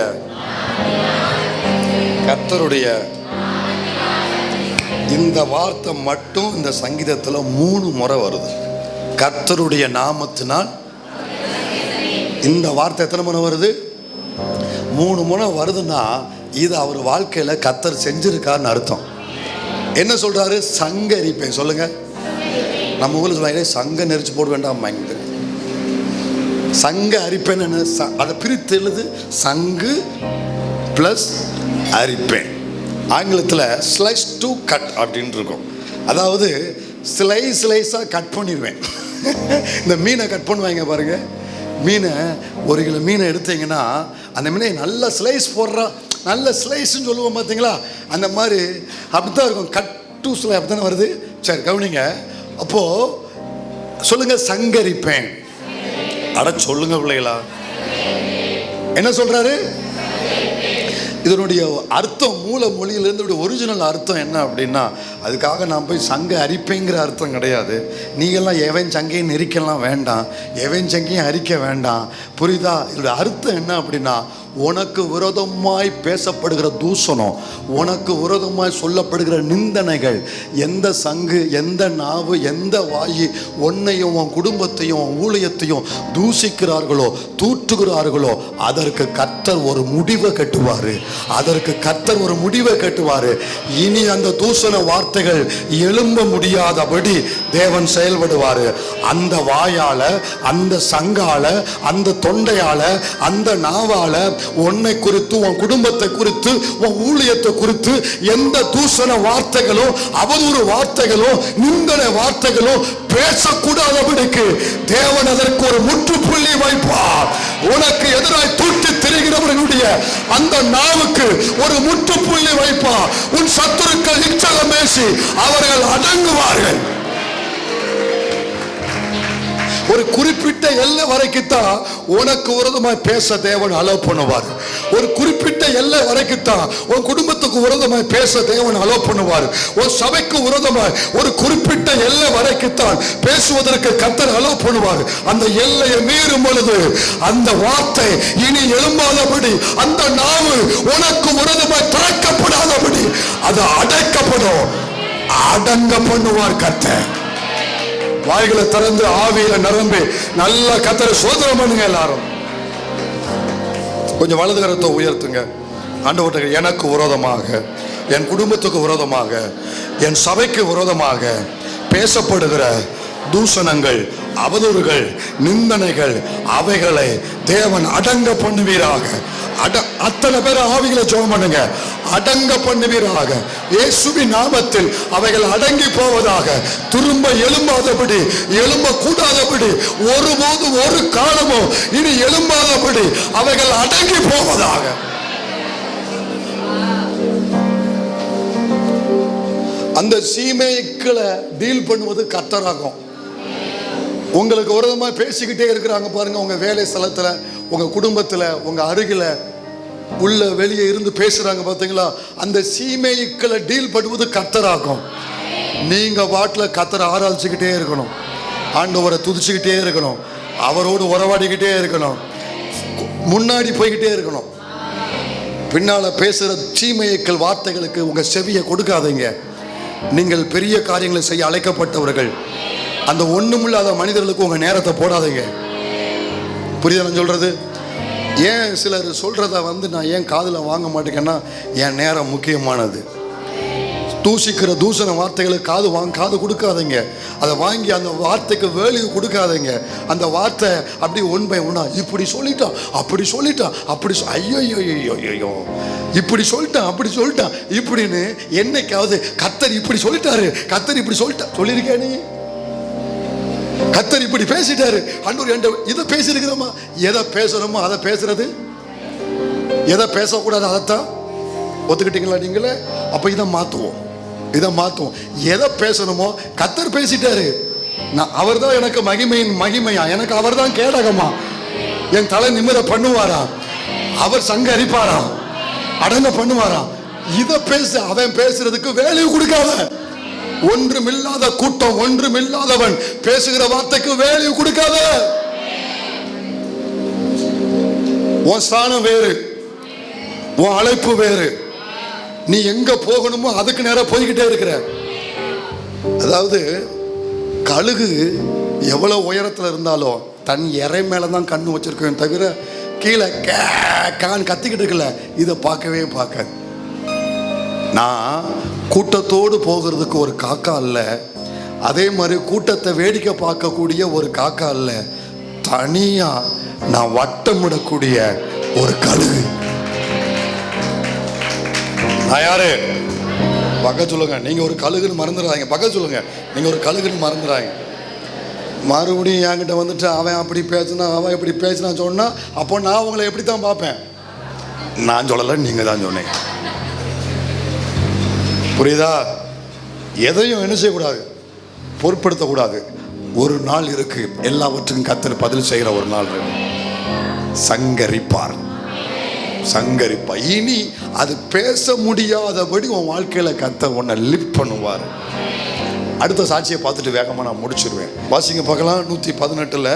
Speaker 1: இந்த வார்த்தை மட்டும் இந்த சங்கீதத்தில் 3 முறை வருது. கர்த்தருடைய நாமத்தினால் இந்த வார்த்தை எத்தனை முறை வருது? 3 முறை வருதுன்னா இது அவர் வாழ்க்கையில் கர்த்தர் செஞ்சிருக்காருன்னு அர்த்தம். என்ன சொல்றாரு? சங்கரிப்பேன். சொல்லுங்க. நம்ம ஊரில் சொல்றாங்க, சங்க நெரிச்சு போட வேண்டாம், சங்க அரிப்பேன். அதை பிரித்து எழுது, சங்கு பிளஸ் அரிப்பேன். ஆங்கிலத்தில் ஸ்லைஸ் டு கட் அப்படின்னு இருக்கும். அதாவது ஸ்லைஸாக கட் பண்ணிடுவேன். இந்த மீனை கட் பண்ணுவாங்க பாருங்க. மீனை 1 கிலோ மீனை எடுத்தீங்கன்னா அந்த மீனை நல்ல ஸ்லைஸ் போடுறா, நல்ல ஸ்லைஸ்ன்னு சொல்லுவோம் பார்த்தீங்களா? அந்த மாதிரி அப்படித்தான் இருக்கும். கட் டு ஸ்லைஸ் அப்படி தானே வருது. சரி, கவனிங்க. அப்போது சொல்லுங்க, சங்கரிப்பேன். அட சொல்லுங்க பிள்ளைகளா, என்ன சொல்றாரு? இதனுடைய அர்த்தம், மூல மொழியிலேருந்து ஒரிஜினல் அர்த்தம் என்ன அப்படின்னா, அதுக்காக நான் போய் சங்க அரிப்பேங்கிற அர்த்தம் கிடையாது. நீங்கள்லாம் எவன் சங்கையும் நெரிக்கலாம் வேண்டாம், எவன் சங்கையும் அரிக்க வேண்டாம். புரியுதா? இதோட அர்த்தம் என்ன அப்படின்னா, உனக்கு விரோதமாய் பேசப்படுகிற தூஷணம், உனக்கு விரோதமாய் சொல்லப்படுகிற நிந்தனைகள், எந்த சங்கு, எந்த நாவு, எந்த வாயு உன்னையும் உன் குடும்பத்தையும் உன் ஊழியத்தையும் தூஷிக்கிறார்களோ, தூற்றுகிறார்களோ, அதற்கு கர்த்தர் ஒரு முடிவை கட்டுவார். அதற்கு கர்த்தர் ஒரு முடிவை கட்டுவார். இனி அந்த தூஷண வார்த்தைகள் எழும்ப முடியாதபடி தேவன் செயல்படுவார். அந்த வாயால, அந்த சங்கால, அந்த தொண்டையால, அந்த நாவால உன்னை குறித்து, உன் குடும்பத்தை குறித்து, உன் ஊழியத்தை குறித்து எந்த தூஷண வார்த்தைகளோ, அவதூறு வார்த்தைகளோ, நிந்தனை வார்த்தைகளோ பேசக்கூடாதபடிக்கு தேவன் அதற்கு ஒரு முற்றுப்புள்ளி வைப்பார். உனக்கு எதிராய் தூட்டி திரிகிறவர்களுடைய அந்த நாவுக்கு ஒரு முற்றுப்புள்ளி வைப்பார். உன் சத்துருக்கள் நிச்சயம் பேசி அவர்கள் அடங்குவார்கள். ஒரு குறிப்பிட்ட எல்லை வரைக்குத்தான் உனக்கு விரோதமாய் பேச தேவன் அலோவ் பண்ணுவார். ஒரு குறிப்பிட்ட எல்லை வரைக்குத்தான் உன் குடும்பத்துக்கு விரோதமாய் பேச தேவன் அலோவ் பண்ணுவார். ஒரு சபைக்கு விரோதமாய் ஒரு குறிப்பிட்ட எல்லை வரைக்குத்தான் பேசுவதற்கு கர்த்தர் அலோவ் பண்ணுவார். அந்த எல்லையை மீறும் பொழுது அந்த வார்த்தை இனி எழும்பாதபடி, அந்த நாவு உனக்கு விரோதமாய் திறக்கப்படாதபடி அது அடைக்கப்படும். அடங்க பண்ணுவார் கர்த்தர். வாய்களை திறந்து ஆவியில நிரம்பி நல்ல கர்த்தரை சோதனை பண்ணுங்க. எல்லாரும் கொஞ்சம் வலது கரத்தை உயர்த்துங்க. ஆண்டவரே, எனக்கு விரோதமாக, என் குடும்பத்துக்கு விரோதமாக, என் சபைக்கு விரோதமாக பேசப்படுகிற தூஷணங்கள், அவதூறுகள், நிந்தனைகள், அவைகளை தேவன் அடங்க பண்ணுவீராக. அத்தனை பேர் ஆவிகளை ஜெபம் பண்ணுங்க. அடங்க பண்ணுவீராக. இயேசுவின் நாமத்தில் அவைகள் அடங்கி போவதாக. திரும்ப எழும்பாதபடி, எழும்ப கூடாதபடி, ஒருபோதும் ஒரு காலமும் இனி எழும்பாதபடி அவைகள் அடங்கி போவதாக. அந்த சீமைகளை டீல் பண்ணுவது கர்த்தராகும். உங்களுக்கு விரோதமா பேசிக்கிட்டே இருக்கிறாங்க பாருங்க, உங்க வேலை ஸ்தலத்துல, உங்க குடும்பத்துல, உங்க அருகில, உள்ள வெளியே இருந்து பேசுறாங்க பார்த்தீங்களா? அந்த சீமைகளை டீல் பண்ணுவது கர்த்தராகும். நீங்க வாட்டில் கர்த்தரை ஆராய்ச்சிக்கிட்டே இருக்கணும், ஆண்டவரை துதிச்சுக்கிட்டே இருக்கணும், அவரோடு உறவாடிக்கிட்டே இருக்கணும், முன்னாடி போய்கிட்டே இருக்கணும். பின்னால பேசுற சீமைகள் வார்த்தைகளுக்கு உங்க செவியை கொடுக்காதீங்க. நீங்கள் பெரிய காரியங்களை செய்ய அழைக்கப்பட்டவர்கள். அந்த ஒண்ணுமில்லாத மனிதர்களுக்கு உங்க நேரத்தை போடாதீங்க. புரியுதா நான் சொல்றது? ஏன் சிலர் சொல்றத நான் ஏன் காதில் வாங்க மாட்டேங்கன்னா, என் நேரம் முக்கியமானது. தூசிக்கிற தூசண வார்த்தைகளுக்கு காது கொடுக்காதீங்க. அதை வாங்கி அந்த வார்த்தைக்கு வேல்யூ கொடுக்காதீங்க. அந்த வார்த்தை அப்படி ஒன் பை ஒன்னா இப்படி சொல்லிட்டான் அப்படி சொல்லிட்டான் அப்படி ஐயோ இப்படி சொல்லிட்டான் அப்படி சொல்லிட்டான் இப்படின்னு என்னைக்காவது கர்த்தர் இப்படி சொல்லிட்டாரு, கர்த்தர் இப்படி சொல்லியிருக்கே நீ, கர்த்தர் இப்படி பேசிட்டாரு, ஆண்டவர் இதை பேசியிருக்கிறோமா? எதை பேசுறோமோ அதை பேசுறது, எதை பேசக்கூடாது அதைத்தான் ஒத்துக்கிட்டீங்களா நீங்களே? அப்ப இதை மாத்துவோம். எதை பேசணுமோ கர்த்தர் பேசிட்டாரு. அவர் தான் எனக்கு மகிமையா, எனக்கு அவர் தான் கேடகமா, என் தலை நிமிர பண்ணுவாரா, அவர் சங்கரிப்பாரா, அடங்க பண்ணுவாரா. இதை பேச அவன் பேசுறதுக்கு வேல்யூ கொடுக்காத. ஒன்றுமில்லாத கூட்டம், ஒன்றுமில்லாதவன் பேசுகிற வார்த்தைக்கு வேல்யூ கொடுக்காத. உன் ஸ்தானம் வேறு, உன் அழைப்பு வேறு. நீ எங்க போகணுமோ அதுக்கு நேரம் போய்கிட்டே இருக்கிற. அதாவது கழுகு எவ்வளவு உயரத்துல இருந்தாலும் தன் இறை மேலதான் கண்ணு வச்சிருக்கேன் தவிர கீழே கத்திக்கிட்டு இருக்கல, இதை பார்க்கவே பார்க்காது. நான் கூட்டத்தோடு போகிறதுக்கு ஒரு காக்கா அல்ல, அதே மாதிரி கூட்டத்தை வேடிக்கை பார்க்கக்கூடிய ஒரு காக்கா அல்ல, தனியா நான் வட்டமிடக்கூடிய ஒரு கழுகு. நான் யாரு? பக்க சொல்லுங்க. நீங்க ஒரு கழுகுன்னு மறந்துடுறாங்க. பக்க சொல்லுங்க, நீங்க ஒரு கழுகுன்னு மறந்துடுறாங்க. மறுபடியும் என்கிட்ட வந்துட்டு அவன் அப்படி பேசினா அவன் இப்படி பேசினா சொன்னா, அப்போ நான் உங்களை எப்படி தான் பார்ப்பேன்? நான் சொல்லலை, நீங்க தான் சொன்னீங்க. புரியுதா? எதையும் என்ன செய்யக்கூடாது, பொருட்படுத்தக்கூடாது. ஒரு நாள் இருக்கு, எல்லாவற்றுக்கும் கர்த்தர் பதில் செய்கிற ஒரு நாள் இருக்கு. சங்கரிப்பார். இனி அது பேச முடியாதபடி உன் வாழ்க்கையில கர்த்தர் உன்னை லிஃப்ட் பண்ணுவார். அடுத்த சாட்சியை பார்த்துட்டு வேகமா நான் முடிச்சிருவேன். வாசிங்க பார்க்கலாம். 118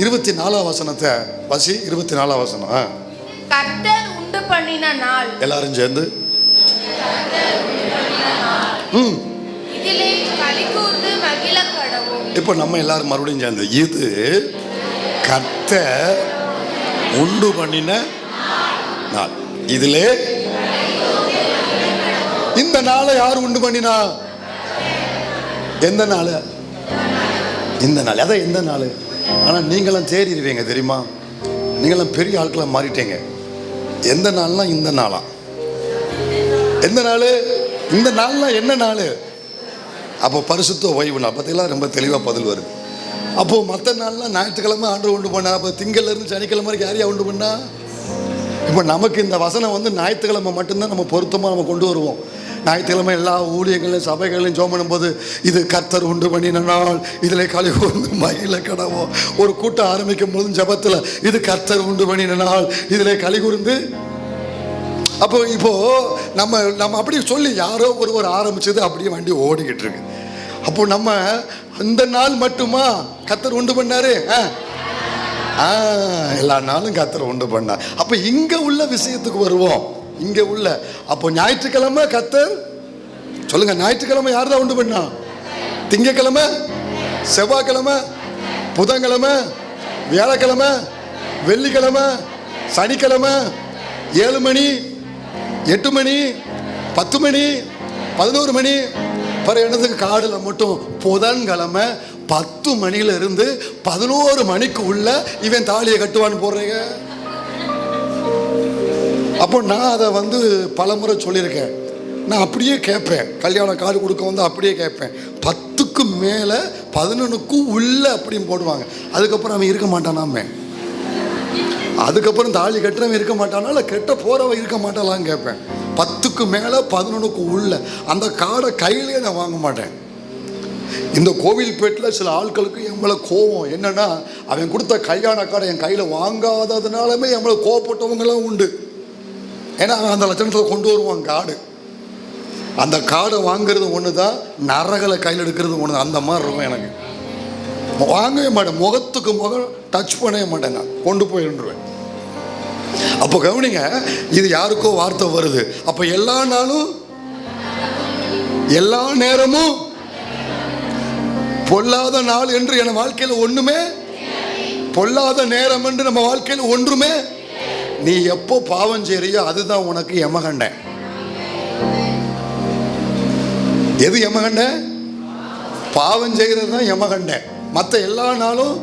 Speaker 1: 24 வசனத்தை வாசி. 24 வசனம்.
Speaker 2: கர்த்தர் உண்டு பண்ணின நாள்.
Speaker 1: எல்லாரும் சேர்ந்து
Speaker 2: இதிலே களிகூர்ந்து மகிழ கடவோம்.
Speaker 1: இப்போ நம்ம எல்லாரும் மறுபடியும் சேர்ந்து, இது கர்த்தர் உண்டு பண்ணின நாள். இதிலே இந்த நாளை யார் உண்டு பண்ணினா? எந்த நாள்? இந்த நாள். அதான் எந்த நாள்? ஆனா நீங்களும் தேறிடுவீங்க தெரியுமா? நீங்களும் பெரிய ஆட்களை மாறிட்டீங்க. எந்த நாள்னா இந்த நாளா? எந்த நாள்? இந்த நாள்னா என்ன நாள்? அப்போ பரிசுத்த ஓய்வு நாள். பார்த்தீங்களா, ரொம்ப தெளிவாக பதில் வருது. அப்போ மற்ற நாள்லாம் ஞாயிற்றுக்கிழமை ஆண்டு உண்டு பண்ணா, அப்போ திங்கள்ல இருந்து சனிக்கிழமை வரைக்கும் யாரையா உண்டு பண்ணா? இப்போ நமக்கு இந்த வசனம் ஞாயிற்றுக்கிழமை மட்டும்தான் நம்ம பொருத்தமாக நம்ம கொண்டு வருவோம். ஞாயிற்றுக்கிழமை எல்லா ஊழியர்களையும் சபைகளையும் ஜெபம் பண்ணும்போது, இது கர்த்தர் உண்டு பண்ணின நாள், இதில் களிகூர்ந்து மகிழ கடவோம். ஒரு கூட்டம் ஆரம்பிக்கும் போது ஜெபத்தில், இது கர்த்தர் உண்டு பண்ணின நாள், இதில் களிகூர்ந்து. அப்போ இப்போ நம்ம அப்படி சொல்லி யாரோ ஒருவர் ஆரம்பிச்சது அப்படியே வண்டி ஓடிக்கிட்டு இருக்கு. அப்போ நம்ம அந்த நாள் மட்டுமா கர்த்தர் உண்டு பண்ணாரு? எல்லா நாளும் கர்த்தர் உண்டு பண்ணார். அப்ப இங்க உள்ள விஷயத்துக்கு வருவோம். இங்க உள்ள அப்போ ஞாயிற்றுக்கிழமை கர்த்தர் சொல்லுங்க, ஞாயிற்றுக்கிழமை யார் தான் உண்டு பண்ணா? திங்கக்கிழமை, செவ்வாய்க்கிழமை, புதன்கிழமை, வியாழக்கிழமை, வெள்ளிக்கிழமை, சனிக்கிழமை, 7 மணி, 8 மணி, 10 மணி, 11 மணி, பிறகு என்னதுக்கு காடுல மட்டும் புதன்கிழமை 10 மணியில இருந்து 11 மணிக்கு உள்ள இவன் தாலியை கட்டுவான்னு போடுறீங்க. அப்போ நான் அதை பல முறை சொல்லியிருக்கேன். நான் அப்படியே கேட்பேன், கல்யாண கார்டு கொடுக்க அப்படியே கேட்பேன். 10க்கு மேலே 11க்கு உள்ள அப்படின்னு போடுவாங்க. அதுக்கப்புறம் அவன் இருக்க மாட்டானாமே, அதுக்கப்புறம் தாலி கட்டுறவன் இருக்க மாட்டானா, இல்லை கெட்ட போறவன் இருக்க மாட்டாளான்னு கேட்பேன். 10க்கு மேலே 11க்கு உள்ள அந்த கார்டை கையிலே நான் வாங்க மாட்டேன். இந்த கோவில்பேட்டில் சில ஆட்களுக்கு என் மேலே கோவம் என்னன்னா, அவன் கொடுத்த கல்யாண கார்டை என் கையில் வாங்காததுனாலுமே என் மேலே கோவப்பட்டவங்களாம் உண்டு. ஏன்னா அவன் அந்த லட்சணத்தை கொண்டு வருவான் கார்டு. அந்த கார்டை வாங்குறது ஒன்று தான், நரகளை கையில் எடுக்கிறது ஒன்று தான். அந்த மாதிரி இருக்கும். எனக்கு வாங்கவே மாட்டேன், முகத்துக்கு முகம் டச் பண்ணவே மாட்டேன், நான் கொண்டு போயிடுவேன். அப்போ கவனிங்க, இது யாருக்கோ வார்த்தை வருது. அப்போ எல்லா நாளும் எல்லா நேரமும் பொல்லாத நாள் என்று என் வாழ்க்கையில் ஒண்ணுமே, பொல்லாத நேரம் என்று நம்ம வாழ்க்கையில் ஒன்றுமே. நீ எப்போ பாவம் செய்றியோ அதுதான் உனக்கு யமகண்ட. எது யமகண்ட? பாவம் செய்கிறது தான் யமகண்ட. மற்ற எல்லா நாளும்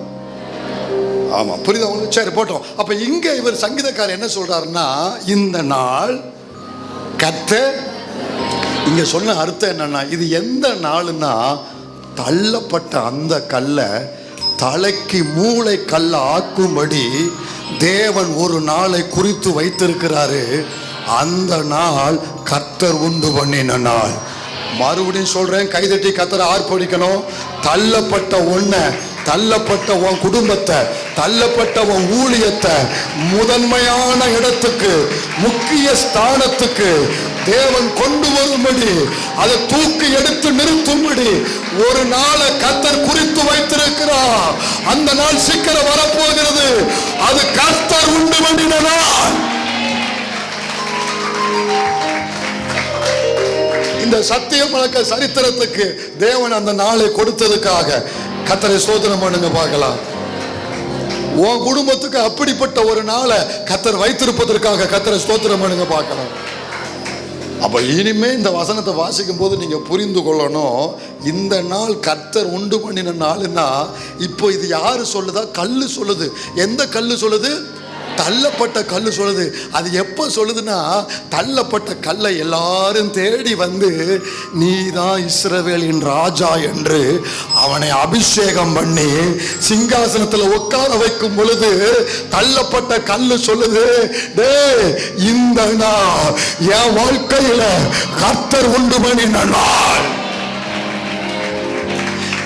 Speaker 1: ஆமா, புரியுதா உங்களுக்கு? சரி, போட்டோம். அப்ப இங்க இவர் சங்கீதக்காரர் என்ன சொல்றாருன்னா, இந்த நாள் கர்த்தர், இங்க சொன்ன அர்த்தம் என்னன்னா, இது எந்த நாளுன்னா, தள்ளப்பட்ட அந்த கல்லை தலைக்கு மூளை கல்ல ஆக்கும்படி தேவன் ஒரு நாளை குறித்து வைத்திருக்கிறாரு. அந்த நாள் கர்த்தர் உண்டு பண்ணின நாள். மறுபடியும் சொல்றேன், கைதட்டி கர்த்தரை ஆர்ப்பரிக்கணும். தள்ளப்பட்ட ஒன்ன, தள்ளப்பட்ட உன் குடும்பத்தை, தள்ளப்பட்ட உன் ஊழியத்தை முதன்மையான இடத்துக்கு, முக்கிய ஸ்தானத்துக்கு தேவன் கொண்டு வரும்படி, அதை தூக்கி எடுத்து நிறுத்தும்படி ஒரு நாளை கர்த்தர் குறித்து வைத்திருக்கிறார். அந்த நாள் சீக்கிரம் வரப்போகிறது. அது கர்த்தர் உண்டு பண்ணின நாள். இந்த சத்திய பழக்க சரித்திரத்துக்கு தேவன் அந்த நாளை கொடுத்ததுக்காக கர்த்தரை ஸ்தோத்திரம் பண்ணுங்க பார்க்கலாம். உன் குடும்பத்துக்கு அப்படிப்பட்ட ஒரு நாளை கர்த்தர் வைத்திருப்பதற்காக கர்த்தரை ஸ்தோத்திரம் பண்ணுங்க பார்க்கலாம். அப்ப இனிமே இந்த வசனத்தை வாசிக்கும் போது நீங்க புரிந்து கொள்ளணும், இந்த நாள் கர்த்தர் உண்டு பண்ணின நாள்னா, இப்போ இது யாரு சொல்லுதா? கல்லு சொல்லுது. எந்த கல்லு சொல்லுது? தள்ளப்பட்ட கல்லு சொல்லுது. அது எப்போ சொல்லுதுன்னா, தள்ளப்பட்ட கல்லை எல்லாரும் தேடி வந்து நீதான் இஸ்ரவேலின் ராஜா என்று அவனை அபிஷேகம் பண்ணி சிங்காசனத்தில் உட்கார வைக்கும் பொழுது தள்ளப்பட்ட கல்லு சொல்லுது, டே, இந்த நாள் என் வாழ்க்கையில கர்த்தர் உண்டு பண்ணின நாள்.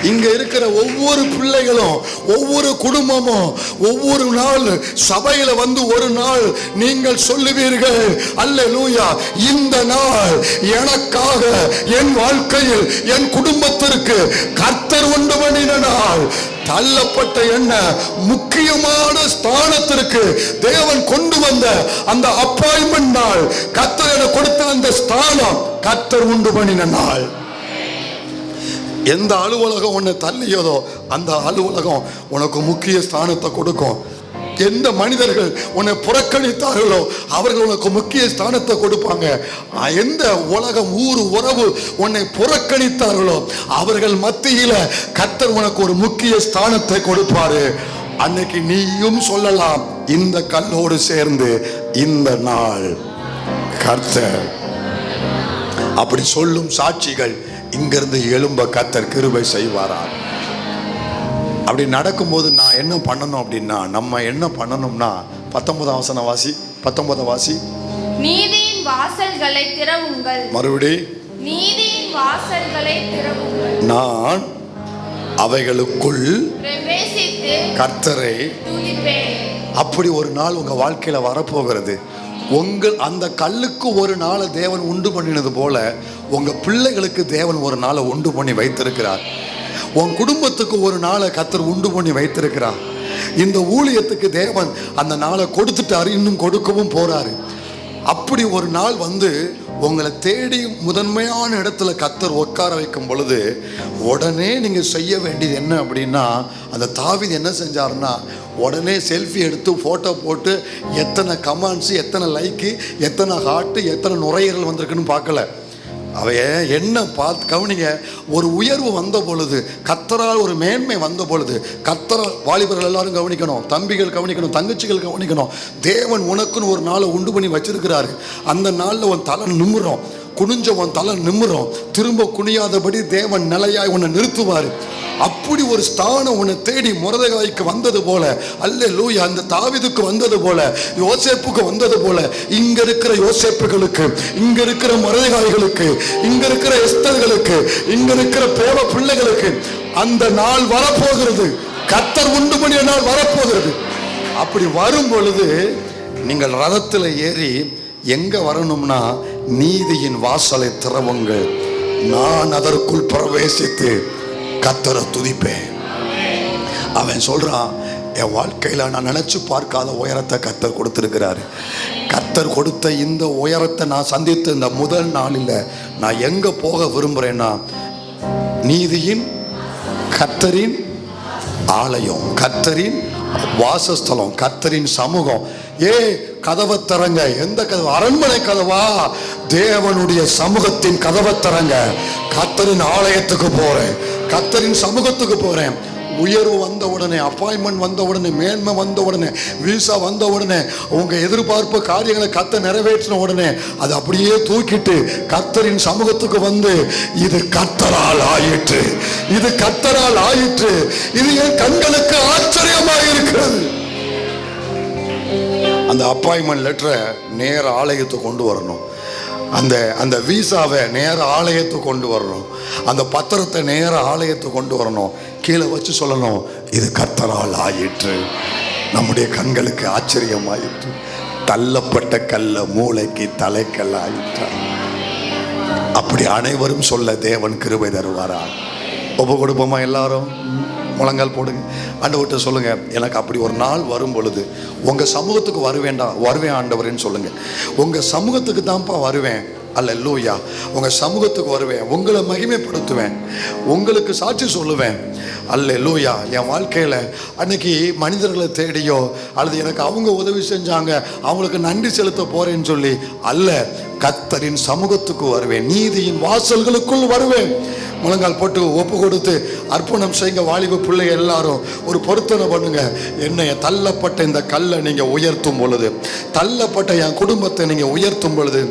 Speaker 1: இங்க இருக்கிற ஒவ்வொரு பிள்ளைகளும், ஒவ்வொரு குடும்பமும் ஒவ்வொரு நாள் சபையில வந்து ஒரு நாள் நீங்கள் சொல்லுவீர்கள், அல்லேலூயா, இந்த நாள் எனக்காக, என் வாழ்க்கையில், என் குடும்பத்திற்கு கர்த்தர் உண்டு பண்ணின நாள். தள்ளப்பட்ட என்ன முக்கியமான ஸ்தானத்திற்கு தேவன் கொண்டு வந்த அந்த அப்பாயின்மெண்ட் நாள், கர்த்தர் கொடுத்த அந்த ஸ்தானம் கர்த்தர் உண்டு பண்ணின நாள். எந்த அலுவலகம் உன்னை தள்ளியதோ அந்த அலுவலகம் உனக்கு முக்கிய ஸ்தானத்தை கொடுக்கும். எந்த மனிதர்கள் உன்னை புறக்கணித்தார்களோ அவர்கள் உனக்கு முக்கிய ஸ்தானத்தை கொடுப்பாங்க. எந்த உலகம், ஊர், உறவு உன்னை புறக்கணித்தார்களோ அவர்கள் மத்தியில கர்த்தர் உனக்கு ஒரு முக்கிய ஸ்தானத்தை கொடுப்பாரு. அன்னைக்கு நீயும் சொல்லலாம், இந்த கல்லோடு சேர்ந்து இந்த நாள் கர்த்தர். அப்படி சொல்லும் சாட்சிகள் இங்கிருந்து எழும்ப கர்த்தர் கிருபை செய்வாராம். அப்படி நடக்கும்போது நான் என்ன பண்ணணும் அப்படின்னா, நம்ம என்ன பண்ணணும்னா, 19 வசனம் வாசி, 19 வாசி.
Speaker 2: நீதியின் வாசல்களை திறவுங்கள்.
Speaker 1: மறுபடி,
Speaker 2: நீதியின் வாசல்களை திறவுங்கள்.
Speaker 1: நான் அவைகளுக்குள்
Speaker 2: பிரவேசித்து
Speaker 1: கர்த்தரை
Speaker 2: துதிப்பேன்.
Speaker 1: அப்படி ஒரு நாள் உங்க வாழ்க்கையில வரப்போகிறது. உங்கள் அந்த கல்லுக்கு ஒரு நாளை தேவன் உண்டு பண்ணினது போல உங்க பிள்ளைகளுக்கு தேவன் ஒரு நாளை உண்டு பண்ணி வைத்திருக்கிறார். உன் குடும்பத்துக்கு ஒரு நாளை கர்த்தர் உண்டு பண்ணி வைத்திருக்கிறார். இந்த ஊழியத்துக்கு தேவன் அந்த நாளை கொடுத்துட்டாரு, இன்னும் கொடுக்கவும் போறாரு. அப்படி ஒரு நாள் வந்து உங்களை தேடி முதன்மையான இடத்துல கர்த்தர் உட்கார வைக்கும் பொழுது உடனே நீங்க செய்ய வேண்டியது என்ன அப்படின்னா, அந்த தாவீது என்ன செஞ்சாருன்னா, உடனே செல்ஃபி எடுத்து ஃபோட்டோ போட்டு எத்தனை கமெண்ட்ஸ், எத்தனை லைக்கு, எத்தனை ஹார்ட்டு, எத்தனை நுரையீரல் வந்திருக்குன்னு பார்க்கல. அவைய என்ன பார்த்து கவனிங்க. ஒரு உயர்வு வந்த பொழுது, கர்த்தரால் ஒரு மேன்மை வந்த பொழுது, கர்த்தரால் வாலிபர்கள் எல்லாரும் கவனிக்கணும், தம்பிகள் கவனிக்கணும், தங்கச்சிகள் கவனிக்கணும். தேவன் உனக்குன்னு ஒரு நாளை உண்டு பண்ணி வச்சிருக்கிறாரு. அந்த நாளில் உன் தலை நிமிரும், குனிஞ்ச உன் தலை நிமிரும், திரும்ப குனியாதபடி தேவன் நிலையாய் உன்னை நிறுத்துவார். அப்படி ஒரு ஸ்தானம் உன்னை தேடி முரதகாய்க்கு வந்தது போல, அல்லேலூயா, அந்த தாவீதுக்கு வந்தது போல, யோசேப்புக்கு வந்தது போல, இங்க இருக்கிற யோசேப்புகளுக்கு, இங்க இருக்கிற முரதகாய்களுக்கு, இங்க இருக்கிற எஸ்தர்களுக்கு, இங்க இருக்கிற பேர பிள்ளைகளுக்கு அந்த நாள் வரப்போகிறது. கர்த்தர் உண்டு பண்ணிய நாள் வரப்போகிறது. அப்படி வரும் பொழுது நீங்கள் ரதத்தில் ஏறி எங்க வரணும்னா, நீதியின் வாசலை திறவுங்கள், நான் அதற்குள் பிரவேசித்து கர்த்தரை துதிப்பேன். அவன் சொல்றான், என் வாழ்க்கையில நான் நினைச்சு பார்க்காத உயரத்தை கர்த்தர் கொடுத்திருக்கிறாரு. கர்த்தர் கொடுத்த இந்த உயரத்தை நான் சந்தித்த இந்த முதல் நாளில் நான் எங்க போக விரும்புறேன்னா, நீதியின் கர்த்தரின் ஆலயம், கர்த்தரின் வாசஸ்தலம், கர்த்தரின் சமூகம். கதவை திறங்க. எந்த கதவு? அரண்மனை கதவா? தேவனுடைய சமூகத்தின் கதவை திறங்க. கர்த்தரின் ஆலயத்துக்கு போறேன், கர்த்தரின் சமூகத்துக்கு போறேன். உயர்வு வந்த உடனே, அப்பாயின்மெண்ட் வந்த உடனே, மேன்மை வந்த உடனே, வீசா வந்த உடனே, உங்க எதிர்பார்ப்பு காரியங்களை கர்த்தர் நிறைவேற்றின உடனே அதை அப்படியே தூக்கிட்டு கர்த்தரின் சமூகத்துக்கு வந்து, இது கர்த்தரால் ஆயிற்று, இது கர்த்தரால் ஆயிற்று, இது என் கண்களுக்கு ஆச்சரியமாக இருக்கிறது. அந்த அப்பாயின்மெண்ட் லெட்டரை நேர ஆலயத்துக்கு கொண்டு வரணும். அந்த வீசாவை நேர ஆலயத்துக்கு கொண்டு வரணும். அந்த பத்திரத்தை நேர ஆலயத்துக்கு கொண்டு வரணும். கீழே வச்சு சொல்லணும், இது கர்த்தரால் ஆயிற்று, நம்முடைய கண்களுக்கு ஆச்சரியமாயிற்று. தள்ளப்பட்ட கல்ல மூளைக்கு தலைக்கல் ஆயிற்று. அப்படி அனைவரும் சொல்ல தேவன் கிருபை தருவாரா? ஒப்பு கொடுப்போமா? எல்லாரும் முழங்கால் போடுங்க. ஆண்டவர்கிட்ட சொல்லுங்க, எனக்கு அப்படி ஒரு நாள் வரும் பொழுது உங்க சமூகத்துக்கு வருவேன் ஆண்டவரேன்னு சொல்லுங்க. உங்க சமூகத்துக்கு தான்ப்பா வருவேன், அல்லேலூயா, உங்க சமூகத்துக்கு வருவேன், உங்களை மகிமைப்படுத்துவேன், உங்களுக்கு சாட்சி சொல்லுவேன், அல்லேலூயா. என் வாழ்க்கையில் அன்னைக்கு மனிதர்களை தேடியோ அல்லது எனக்கு அவங்க உதவி செஞ்சாங்க அவங்களுக்கு நன்றி செலுத்த போறேன்னு சொல்லி அல்ல, கர்த்தரின் சமூகத்துக்கு வருவேன், நீதியின் வாசல்களுக்குள் வருவேன். முழங்கால் போட்டு ஒப்பு கொடுத்து அர்ப்பணம் செய்யுங்க. வாலிப பிள்ளை எல்லாரும் ஒரு பொருத்தனை பண்ணுங்க. என்னைய தள்ளப்பட்ட இந்த கல்லை நீங்க உயர்த்தும் பொழுது, தள்ளப்பட்ட என் குடும்பத்தை நீங்க உயர்த்தும் பொழுது,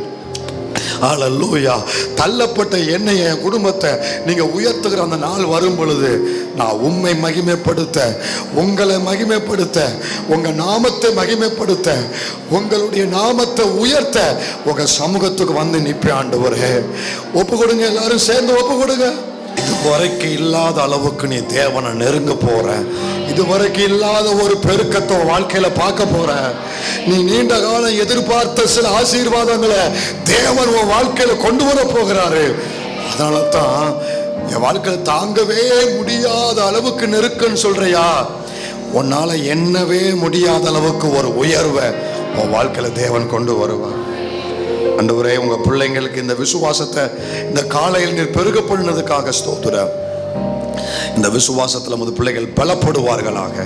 Speaker 1: அல்லேலூயா, தள்ளப்பட்ட என்னை என் குடும்பத்தை நீங்க உயர்த்துகிற அந்த நாள் வரும் பொழுது, நான் உம்மை மகிமைப்படுத்த, உங்களை மகிமைப்படுத்த, உங்க நாமத்தை மகிமைப்படுத்த, உங்களுடைய நாமத்தை உயர்த்த உங்க சமூகத்துக்கு வந்து நிற்பேன் ஆண்டவரே. ஒப்பு கொடுங்க, எல்லாரும் சேர்ந்து ஒப்பு கொடுங்க. இதுவரைக்கும் இல்லாத அளவுக்கு நீ தேவனை நெருங்க போற. இதுவரைக்கும் இல்லாத ஒரு பெருக்கத்தை வாழ்க்கையில பார்க்க போற. நீ நீண்ட காலம் எதிர்பார்த்த சில ஆசீர்வாதங்களை தேவன் உன் வாழ்க்கையில கொண்டு வர போகிறாரு. அதனால தான் என் வாழ்க்கையில தாங்கவே முடியாத அளவுக்கு நெருக்கன்னு சொல்றியா? உன்னால எண்ணவே முடியாத அளவுக்கு ஒரு உயர்வை உன் வாழ்க்கையில தேவன் கொண்டு வருவார். ஆண்டவரே, உங்க பிள்ளைங்களுக்கு இந்த விசுவாசத்தை இந்த காலையில் நீர் பெருக பண்ணினதுக்காக ஸ்தோத்திரம். இந்த விசுவாசத்துல முது பிள்ளைகள் பலப்படுவார்களாக.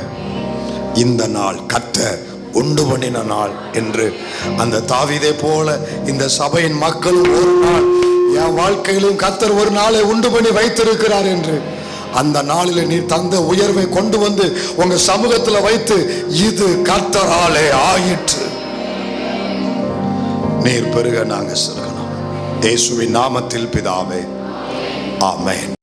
Speaker 1: இந்த நாள் கர்த்தர் உண்டு பண்ணின நாள் என்று அந்த தாவீதை போல இந்த சபையின் மக்களும் ஒரு நாள் என் வாழ்க்கையிலும் கர்த்தர் ஒரு நாளை உண்டு பண்ணி வைத்திருக்கிறார் என்று அந்த நாளில் நீர் தந்த உயர்வை கொண்டு வந்து உங்க சமூகத்துல வைத்து, இது கர்த்தராலே ஆயிற்று, நீர் பெருக நாங்க சொல்லணும். இயேசுவின் நாமத்தில் பிதாவே, ஆமென்.